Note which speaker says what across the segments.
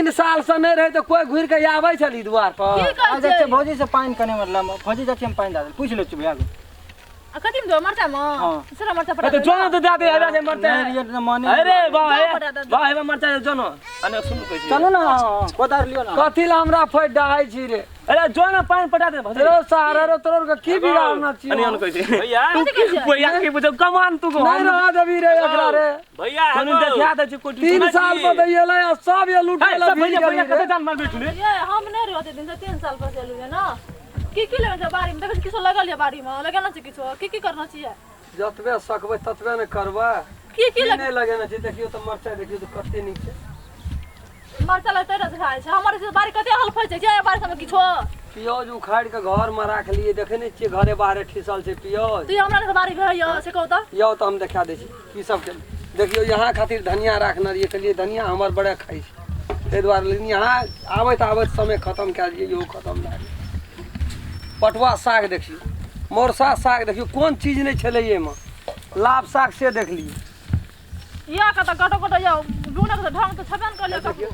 Speaker 1: 3 साल से नहीं रहे तो कोई घूर के आवे चली द्वार पर
Speaker 2: आज अच्छे भौजी से पानी कने मतलब भौजी जाके हम पानी डाल पूछ लो चुप भैया
Speaker 3: कति में दो मरचा म दूसरा मरचा पड़ा
Speaker 1: तो जोनो तो जाते आजा से मरते अरे वाह मरचा जोनो अने सुन कैसे
Speaker 2: चलो ना कोदार लियो ना
Speaker 1: कथि ला हमरा फट डाई छी रे अरे जोनो पानी पटा दे भजरे सारा रो तोर का की बिगाड़ना छी अने कैसे भैया भैया के बुझो कमान तू को नहीं रहा दबी रे एकरा रे भैया हम देखा दे छी कोटी 3 साल पर दैला सब ये लूट गेला भैया कते जान मार बैठू रे
Speaker 3: ये हम नहीं रहते दिन से 3 साल पर चलू है ना की लेवे बाड़ी में देख किछो लगा लिया बाड़ी में लगाना चाहिए किछो की करना चाहिए
Speaker 1: जतबे सकबे ततबे न करबा
Speaker 3: की
Speaker 1: नहीं लगाना चाहिए देखियो तो मरचा देखियो तो कते नीक छै
Speaker 3: मरचा लगते रह खाए छै हमर से बाड़ी कते हल फल छै जे बाड़ी में किछो
Speaker 1: पियोज उखाड़ के घर में राख लिए देखे नहीं छियै घरे बाहरे ठिसल छै पियोज
Speaker 3: तू हमरा से बाड़ी भइयो से कहू त
Speaker 1: यो तो हम दिखा दे छी की सब के देखियो यहाँ खातिर धनिया राखना रहिए कहलिए धनिया हमर बड़े खाई छै ते द्वारे यहाँ आबत समय खत्म कए दिए यो खत्म भए गेल पटुआ साग देखियो मोरसा साग देखियो कोन चीज नहीं छले ये में लाभ साग से देख लियो
Speaker 3: या का त कटो जाओ गुनक से ढंग तो छबन कर ले
Speaker 1: देखियो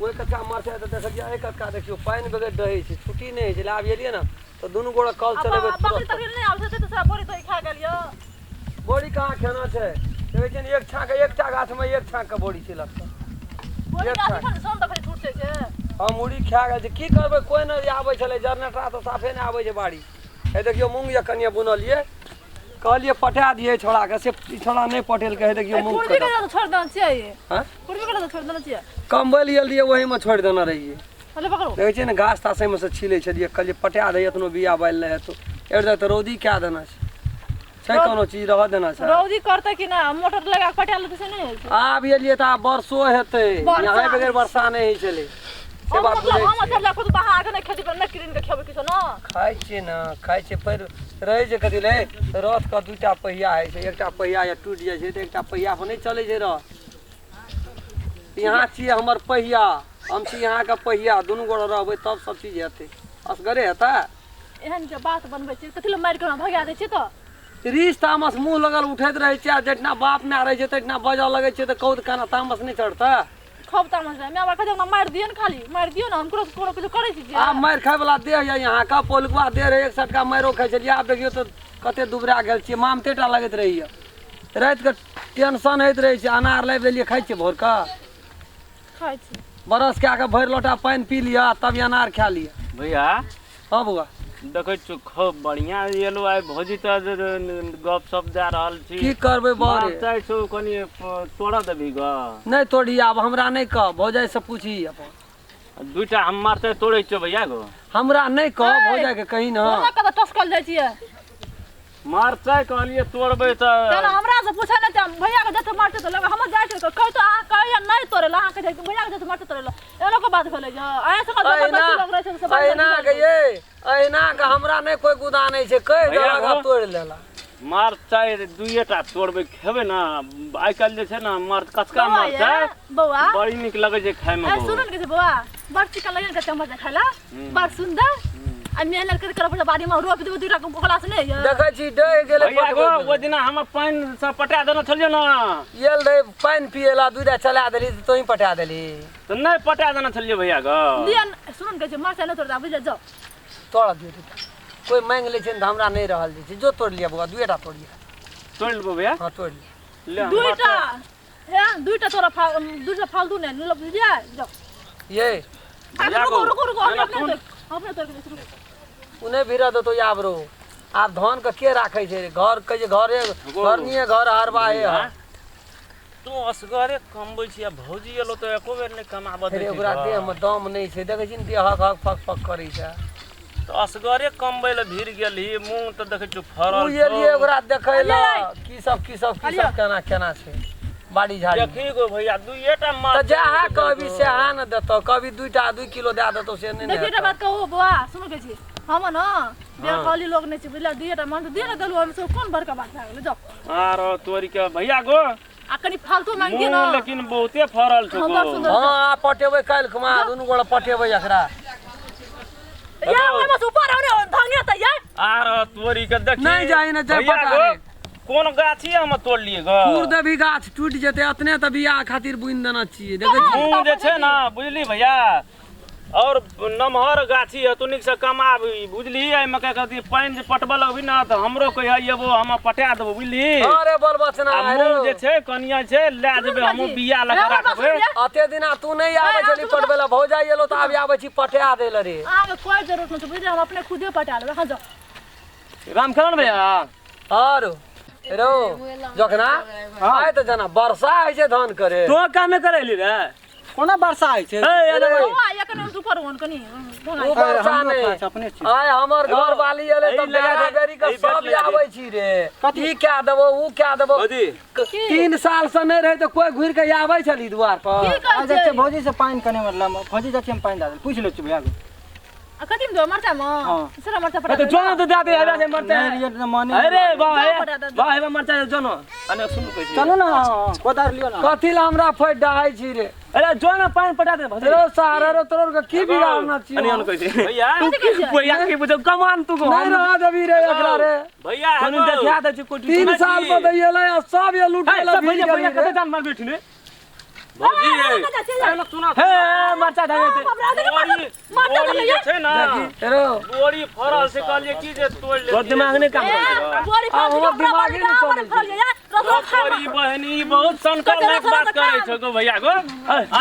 Speaker 1: ओए कच्चा मरचा त देखियो एक कच्चा देखियो पानी बगैर रहे छै छुट्टी नहीं छै लाभ एलिए ना तो दोनों गोड़ा कल चलेबे
Speaker 3: बकरी तकरी नहीं आउ से तो सारा बोरी तो खा गेलियो
Speaker 1: बोरी कहां खाना छै देखे छियै एक छाक एकटा गाछ में एक छाक के बोरी छै लगता
Speaker 3: बोरी गाछ खाने सोन त फेर छूट छै
Speaker 1: हम मुड़ी खा गेल छै की करबै कोई नहीं आबै छले जनरेटर तो साफे नहीं आबै छै बाड़ी ए देखियो मूंग या कनिया बुनलिए कहलिए पटा दिए छोड़ा के से छोड़ा नहीं पटेल के देखियो मूंग
Speaker 3: पूर्वी के तो छोड़ देना चाहिए
Speaker 1: हां
Speaker 3: पूर्वी के तो छोड़ देना चाहिए
Speaker 1: कंबल लिए वही में छोड़ देना रहिए
Speaker 3: अरे पकड़ो
Speaker 1: देखे छियै ने घास तासे में से छीले छलिए कहलिए पटा दे इतनो बिया बाल ले तो एड़ तो रौदी क्या देना छै कोनो चीज रह देना छै
Speaker 3: रौदी करते कि ना मोटर लगा के पटा ले से नहीं
Speaker 1: आब एलिए त बरसो हेतै यहाँ बगैर वर्षा नहीं चले से बात बुझै
Speaker 3: हम सब ला खुद बाहर आके नहीं खेती पर नहीं किरिन के खेबे किछो ना
Speaker 1: खाइ छै ना खाइ छै पर रहे छै कथि ले रथ का दूटा पहिया है छै एकटा पहिया या टूट जाय छै त एकटा पहिया पर नहीं चले छै रथ यहाँ छी हमर पहिया हम छी यहाँ का पहिया दोनों गोड़ रहबै तब सब चीज हेतै असगरे हेता
Speaker 3: एहन के बात बनबै छै कथि ले मार के भगा दै छै त
Speaker 1: रिस तामस मुंह लगल उठैत रहे छै जितना बाप में रहे छै तितना बजऽ लगे छै त कौद काना तामस नहीं चढ़ता
Speaker 3: खूब तामस है मैं बाका जब मार दियो न खाली मार दियो न हम कोनो कुछ करे छी
Speaker 1: आ मार खाय वाला देह या यहाँ का पोलकवा दे रहे एक सटका मारो खाइ छलिए आब देखियो तो कते दुबरा गेल छियै मामतेटा लगैत रहिए रात के टेंशन होइत रहे छै अनार लाबि लेलिए खाइ छियै भोर का
Speaker 3: खाइ छी
Speaker 1: बरस के आके भरि लोटा पानी पी लिया तब अनार खा लिया
Speaker 4: भैया
Speaker 1: हां बुआ
Speaker 4: देखै छु खूब बढ़िया येलो आइ भौजी त गप सप जा रहल छी
Speaker 1: की करबै बारे
Speaker 4: चाहे छु कनी तोड़ा देबी ग
Speaker 1: नहीं तोड़ी आब हमरा नहीं कह भौजाई से पूछी अपन
Speaker 4: दुईटा हम मारते तोड़ै छ भैया गो
Speaker 1: हमरा नहीं कह भौजाई के कहीं ना
Speaker 3: हमरा कत टसकल जाइ छियै
Speaker 4: मारते कहलिए तोड़बै त
Speaker 3: तेना हमरा से पूछै न त भैया के जत मारते त लगा हम जाइ छै त कह त आ कहिया नहीं तोड़े ला के भैया के जत मारते तोड़े ला एनो के बात भेलै ज आए से कत लोग रहे छै से बात
Speaker 1: अहिना के ये अहिना के हमरा नहीं कोई गुदा नहीं छै कह देलक तोड़ लेला
Speaker 4: मार चाहे दुईटा तोड़बै खेबै ना आइ काल जे छै ना मार कचका मारते
Speaker 3: बौआ
Speaker 4: बड़ी निक लगै छै खाय में
Speaker 3: सुन के बौआ बड़ चिकन लगन के चम्मच खाइला बड़ सुंदर आ मेहनत कर कर बाड़ी में रोप देबो दुईटा कोकला से नहीं
Speaker 1: देखै छी डे गेले
Speaker 4: भैया गो ओ दिना हम पानी से पटा देना छलियो ना
Speaker 1: येल रे पानी पिएला दुईटा चला देली तो ही पटा देली
Speaker 4: तो नहीं पटा देना छलियो भैया गो
Speaker 3: लियन सुन के मार से न तोड़ दा बुझ जा
Speaker 1: तोड़ दियो कोई मांग ले छै त हमरा नहीं रहल छै जो तोड़ लिया बुआ दुईटा तोड़िया
Speaker 4: तोड़ लेबो भैया
Speaker 1: हां तोड़
Speaker 4: ले
Speaker 3: दुईटा हे दुईटा तोरा दुईटा फालतू ने न लब दिया जा
Speaker 1: ये
Speaker 3: रुको अपने तोड़ के शुरू
Speaker 1: उन्हें भिरा दो तो याब रो आप धान के राखै छै घर के जे घरे घरनिए घर हरबा है
Speaker 4: तो असगरे कमबै छी आ भौजी एलो तो एको बेर नहीं कमाबत
Speaker 1: रे ओकरा देह में दम नहीं छै देखै छी देह हक हक फक फक करै छै
Speaker 4: तो असगरे कमबै ले भीड़ गेली मुंह तो देखै छु फरल
Speaker 1: तू एलिए ओकरा देखै ला की सब केना छै बाड़ी झाड़ी
Speaker 4: देखी गो भैया दुईटा मार
Speaker 1: त जहा कभी से हा न देतो कभी 2 किलो दे देतो से नहीं
Speaker 3: देखिए बात कहू बुआ सुन के छी हम न बे खाली लोग नहीं छी बुझला दुईटा मान दे न देलु हम सब कोन बड़का बात भए गेल जाओ
Speaker 4: आरो तोरी के भैया गो
Speaker 3: आ कनी फालतू मांग दिए न
Speaker 4: लेकिन बहुते फरल छ गो
Speaker 1: हां पटेबै काल खमा दुनु गोड़ा पटेबै एकरा
Speaker 3: या हम ऊपर आउने धंगे त या
Speaker 4: आरो तोरी के देखी
Speaker 1: नहीं जाई न जा पटा
Speaker 4: कोन गाछी हम तोड़ लिए ग
Speaker 1: टूट देबी गाछ टूट जेते अतने त बियाह खातिर बुइन देना चाहिए देखै छी
Speaker 4: तू जे छै ना बुझली भैया और नमहर गाछी है तू निक से कमाबी बुझली एहि में कहती पानी जे पटबे लगबी ना त हमरो कहिया एबो हम पटा देबो बुझली
Speaker 1: अरे बोल बचना
Speaker 4: आ मुंह जे छै कनिया छै ले जेबे हम बियाह लगा राखबे
Speaker 1: अते दिना तू नहीं आवे छली पटबेला भौ जाई एलो त आबी आबै छी पटा देल रे
Speaker 3: आगे कोई जरूरत नहीं बुझे हम अपने खुदे पटा लेबे हां जाओ
Speaker 4: रामकरण भैया
Speaker 1: आरो रो जखना आय त जना वर्षा है छै धान करे
Speaker 4: तो कामे करैली रे
Speaker 2: कोना वर्षा होइ छै
Speaker 4: ए अरे
Speaker 3: हुआ या कने ऊपर होन कनी
Speaker 1: ऊ वर्षा नहीं
Speaker 2: अपने छी
Speaker 1: आय हमर घर वाली एले त बेरा बेरी के सब आबै छी रे ई क्या देबो ऊ क्या देबो 3 साल से नहीं रहे त कोई घुर के आबै छली द्वार पर
Speaker 3: की
Speaker 2: आज
Speaker 3: कहै
Speaker 2: से भौजी से पानी कने मतलब भौजी जाके हम पानी डाल पूछ लो छी भैया
Speaker 3: आ कथि में दो मरचा में
Speaker 2: हाँ।
Speaker 3: सरा मरचा पटा
Speaker 4: तो जोनो तो दे दे आजा से मरते
Speaker 2: ये तो माने
Speaker 4: अरे वाह हे मरता जोनो अने सुन कैसे
Speaker 2: चलो ना कोदार लियो ना
Speaker 1: कथि ला हमरा फट डाहै छी रे
Speaker 4: अरे जोनो पानी पटा दे
Speaker 1: रो सारा रो तोर के की बिगाड़ना छी
Speaker 4: अने कैसे भैया भैया के बुझ कमान तू को
Speaker 1: नहीं रहा देबी रे एकरा रे
Speaker 4: भैया हम देखा दे छी कोटी
Speaker 1: 3 साल पर दैले सब ये लूटेला
Speaker 4: भैया भैया कते जान मार बैठी ने भौजी हे मरचा धागे बोरी छै ना
Speaker 1: रो
Speaker 4: बोरी फरल से कहलिए की जे तोड़ ले दिमाग नहीं काम करता
Speaker 3: बोरी
Speaker 1: हमर दिमाग ही नहीं चलै
Speaker 4: बोरी बहनी बहुत संकट में बात करे छ गो भैया गो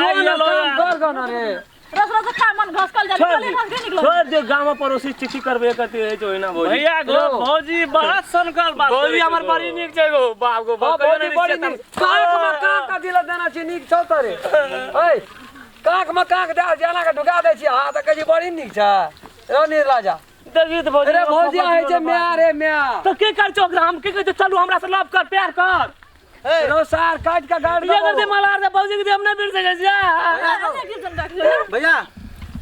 Speaker 1: आई लो कर गना रे
Speaker 3: रस रस खा मन घसकल जाबे कले घस के निकलो
Speaker 4: छोड़ दे गांव में पड़ोसी चिट्ठी करबे करते है जो ना भौजी भैया गो भौजी बड़ा संकट बात भौजी हमर बड़ी निक छै गो बाप गो
Speaker 1: बड़ी बड़ी काक में काक का दिल देना छी निक छौ तरे ए काक में काक दे जाना के ढुका दे छी हां त कही बड़ी निक छ ओ निर्लाजा
Speaker 4: देखी तो भौजी
Speaker 1: अरे भौजी है जे म्या रे म्या
Speaker 4: तो के कर छो हम के कहते चलू हमरा से लव कर प्यार कर
Speaker 1: रो सार काट के गाड़
Speaker 4: ये कर दे मलार दे भौजी के हम नहीं मिल सके जा
Speaker 2: भैया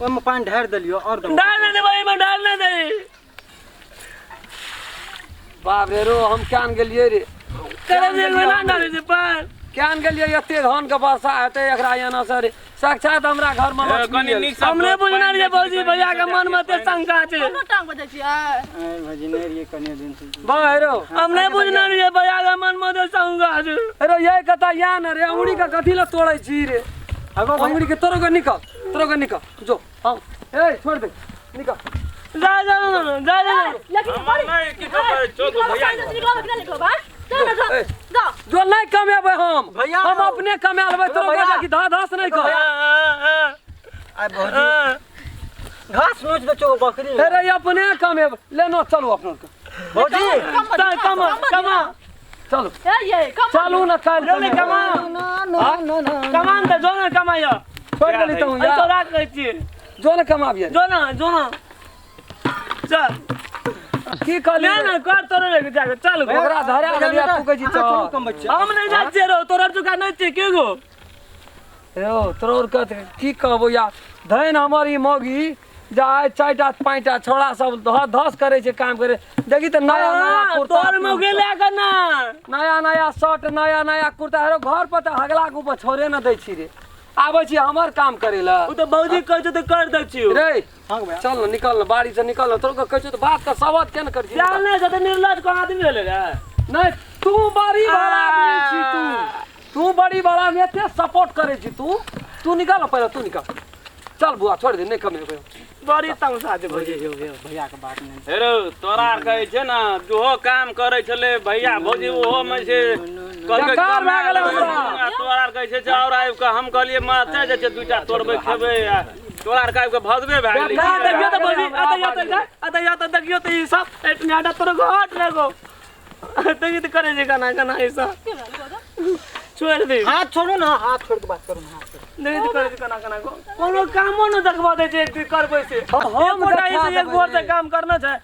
Speaker 2: ओय में पानी ढार दलियो और दो
Speaker 4: डालने दे भाई मैं डालने दे
Speaker 1: बाप रे रो हम कान गेलिए रे
Speaker 4: करे दे ना डाले से पर
Speaker 1: कान गेलिए एते धान के वर्षा हेते एकरा याना से साक्षात हमरा घर में लक्ष्मी
Speaker 4: हमने बुझना रे भौजी भैया के मन में ते शंका छै
Speaker 3: कोनो टांग बजे छी
Speaker 2: भौजी ने रे कने दिन से
Speaker 1: बाहरो
Speaker 4: हमने बुझना रे भैया के मन में ते शंका छै
Speaker 1: अरे ये कथा या न रे अंगुरी का कथि ला तोड़ै छी रे
Speaker 2: अगो
Speaker 1: अंगुरी के तोरो के निकल जो हां ए छोड़ दे निकल
Speaker 4: जा
Speaker 3: लेकिन बड़ी
Speaker 4: नहीं की तो चोक भैया
Speaker 3: निकलो बा जा
Speaker 1: जो नहीं कमेबै हम
Speaker 2: भैया
Speaker 1: हम अपने कमा लेबै तोरो के की धस नहीं कर
Speaker 2: आ भौजी घास नोच दे चो बकरी
Speaker 1: अरे अपने कमेबै लेनो चलो अपना के
Speaker 2: भौजी
Speaker 4: कमा
Speaker 1: चलो
Speaker 3: ये कम
Speaker 1: चलू न काल
Speaker 4: रे कमा
Speaker 2: ना
Speaker 4: कमान दे जो ना कमाइयो
Speaker 1: छोड़ देली तू
Speaker 4: तो
Speaker 1: यार
Speaker 4: रात कहै छी
Speaker 1: जो न कमाबिए
Speaker 4: जो ना चल
Speaker 1: की कहली
Speaker 4: ले ना कर तोरे लेके जाके चल
Speaker 1: ओकरा धरा गेलिया तू कहै छी
Speaker 2: चलो
Speaker 1: चल
Speaker 2: कम बच्चा
Speaker 4: हम नहीं जाते रो तोरा दुकान नहीं छै के गो
Speaker 1: यो तोर के की कहबो या धैन हमर ई मौगी जाय चारटा पांचटा छोड़ा सब धस करे छै काम करे देखी त नया नया कुर्ता
Speaker 4: तोर में गेला कना
Speaker 1: नया नया शर्ट नया नया कुर्ता हेरो घर पर त हगला के ऊपर छोड़े न दै छी रे आबै छी हमर काम करे ला
Speaker 4: उ तो भौजी कहै छै तो कर दै छी
Speaker 1: रे
Speaker 2: हां भैया
Speaker 1: चल न निकल न बाड़ी से निकल न तोर के कहै छ त बात का सवाद केन कर छी
Speaker 4: जाने से तो निर्लज को आदमी भेले रे
Speaker 1: नहीं तू बड़ी बड़ा आदमी छी तू बड़ी बड़ा में ते सपोर्ट करे छी तू निकल पहले तू निकल चल बुआ छोड़ दे नहीं कमे
Speaker 4: बड़ी तमसा दे भौजी
Speaker 2: भैया के बात नहीं
Speaker 4: हेरो तोरा आर कहै छै ना जोहो काम करे छले भैया भौजी ओहो में से कहै
Speaker 1: बेकार भए गेलै
Speaker 4: हमरा तोरा आर कहै छै और आइब के हम कहलिए माते जे छै दुइटा तोड़बै खेबै तोरा आर कहै के भगबे भए गेलै
Speaker 1: बेकार
Speaker 4: देखियो त भौजी आता त देखियो त ई सब एट नाडा तोर घाट लगो तई त करे जे गाना ऐसा छोड़ दे
Speaker 2: हाथ छोड़ो ना हाथ छोड़ के बात करो ना हाथ
Speaker 4: नहीं तो करे गाना को कोनो कामो न देखबा दे छै एक करबै से
Speaker 1: हम
Speaker 4: कोटा से एक भोर से काम करना छै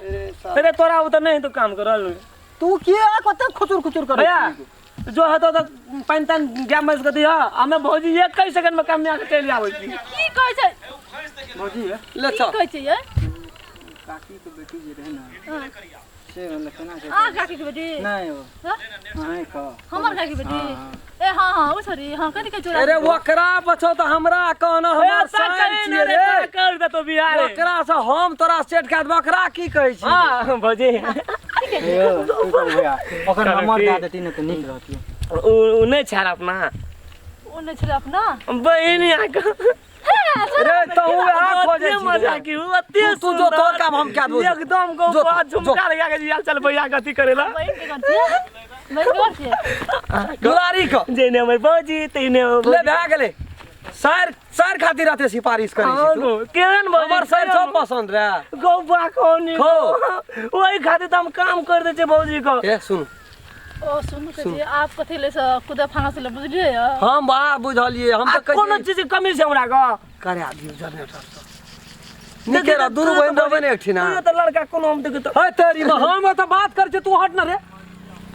Speaker 4: तेरे तोरा उधर नहीं तो काम करल
Speaker 2: तू किए कत खुचुर कर
Speaker 4: भैया जो है तो पानी तान गैम में कर दिया हमें भौजी 1 सेकंड में काम में आके चल आबै छी
Speaker 3: की कहै छै
Speaker 2: भौजी है
Speaker 1: ले
Speaker 3: की
Speaker 1: चल
Speaker 3: कहै छै ये
Speaker 2: काकी के बेटी जे रहे ना से लखना के
Speaker 3: आ काकी के बेटी
Speaker 2: नहीं हो
Speaker 3: हाँ?
Speaker 2: नहीं का
Speaker 3: हमर काकी बेटी ए हां ओ सॉरी हां कथि के चोरा
Speaker 1: अरे वकरा बचो त हमरा कहना हमर साइन छिए रे
Speaker 4: कर दे तो बिहार
Speaker 1: वकरा से हम तोरा सेट का बकरा की कहै छी
Speaker 4: हां भौजी
Speaker 3: के
Speaker 2: भैया ओकर नंबर दे देती न तो निक रहती
Speaker 5: उ नहीं छाड़ अपना
Speaker 3: ओने छले अपना
Speaker 5: बहन आके
Speaker 1: अरे तो वो आ खोजे छी
Speaker 5: मजा की अते
Speaker 1: तू जो तोर काम हम क्या दो
Speaker 5: एकदम को
Speaker 1: जो-
Speaker 5: बात झुमका लगा के यार चल भैया गति करेला
Speaker 3: बहन के करती है बहन के करती है
Speaker 1: दुलारी को
Speaker 5: जेने हमर बाजी तेने
Speaker 1: ले भा गेले सर खातिर रहते सिफारिश करी छी तू
Speaker 5: केहन
Speaker 1: हमर सर सब पसंद रे
Speaker 5: गौबा कोनी
Speaker 1: खो।
Speaker 5: ओई खातिर त हम काम कर दे छे भौजी को
Speaker 1: ए सुन
Speaker 3: ओ सुन के जी आप कथि ले से कुदा फांगा से बुझलिए
Speaker 1: हम बा बुझलिए हम तो
Speaker 5: कोनो चीज के कमी छै हमरा को
Speaker 1: करे दियो जनरेटर निकेरा दुनु बहन रहबे ने एकठिना
Speaker 5: तू त लड़का कोनो हम देख त
Speaker 1: है तेरी में हम तो बात कर तू हट ना रे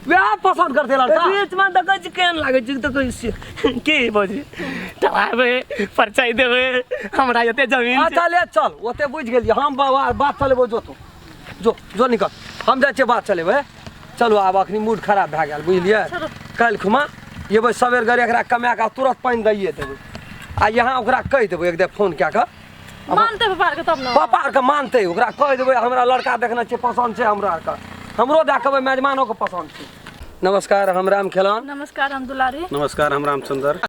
Speaker 1: व्याह पसंद करते लड़का
Speaker 5: बीच में त कछ केहन लागे छै त कहि के भौजी तबाबे परचाई देबे हमरा एते जमीन छै
Speaker 1: अच्छा ले चल ओते बुझ गेलिए हम बात चलेबो जो तू जो निकल हम जाय छे बात चलेबे चलो आब अखनी मूड खराब भए गेल बुझलिए कल खुमा ये सवेर गरे एकरा कमा के तुरंत पानी दैए देबै आ यहाँ ओकरा कह देबै एक दे फोन कए के
Speaker 3: मानते पापा के तब न
Speaker 1: पापा के मानते ओकरा कह देबै हमरा लड़का देखना छै पसंद छै हमरा के हमरो देखबै मेजमानो के पसंद छै नमस्कार हम राम खेलान
Speaker 3: नमस्कार हम दुलारी
Speaker 6: नमस्कार हम रामचंद्र